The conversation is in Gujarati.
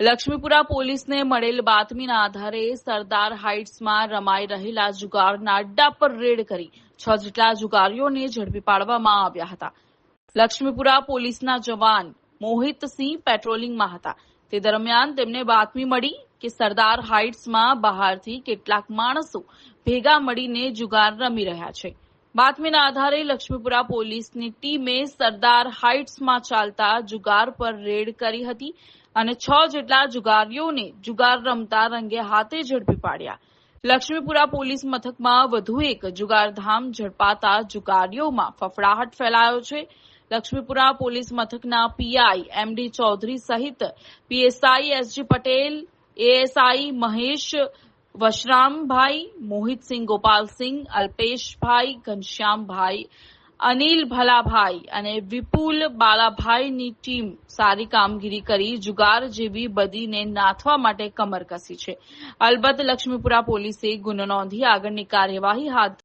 લક્ષ્મીપુરા પોલીસને મળેલ બાતમીના આધારે સરદાર હાઇટ્સમાં રમાઈ રહેલા જુગારના અડ્ડા પર રેડ કરી 6 જેટલા જુગારીઓને ઝડપી પાડવામાં આવ્યા હતા. લક્ષ્મીપુરા પોલીસના જવાન મોહિતસિંહ પેટ્રોલિંગમાં હતા. તે દરમિયાન તેમને બાતમી મળી કે સરદાર હાઇટ્સમાં બહારથી કેટલાક માણસો ભેગા મળીને જુગાર રમી રહ્યા છે. બાતમીના આધારે લક્ષ્મીપુરા પોલીસની ટીમે સરદાર હાઇટ્સમાં ચાલતા જુગાર પર રેડ કરી હતી અને 6 જેટલા જુગારીઓને જુગાર રમતા રંગે હાથે ઝડપી પાડ્યા. લક્ષ્મીપુરા પોલીસ મથકમાં વધુ એક જુગારધામ ઝડપાતા જુગારીઓમાં ફફડાટ ફેલાયો છે. લક્ષ્મીપુરા પોલીસ મથકના પીઆઈ એમડી ચૌધરી સહિત PSI SG Patel, ASI Mahesh Vashrambhai, Mohitsinh Gopalsinh, Alpeshbhai Ghanshyambhai, Anil Bhalabhai અને વિપુલ બાલાભાઈની ટીમ સારી કામગીરી કરી જુગાર જેવી બદીને નાથવા માટે કમર કસી છે. અલબત્ત લક્ષ્મીપુરા પોલીસે ગુનો નોંધી આગળની કાર્યવાહી હાથ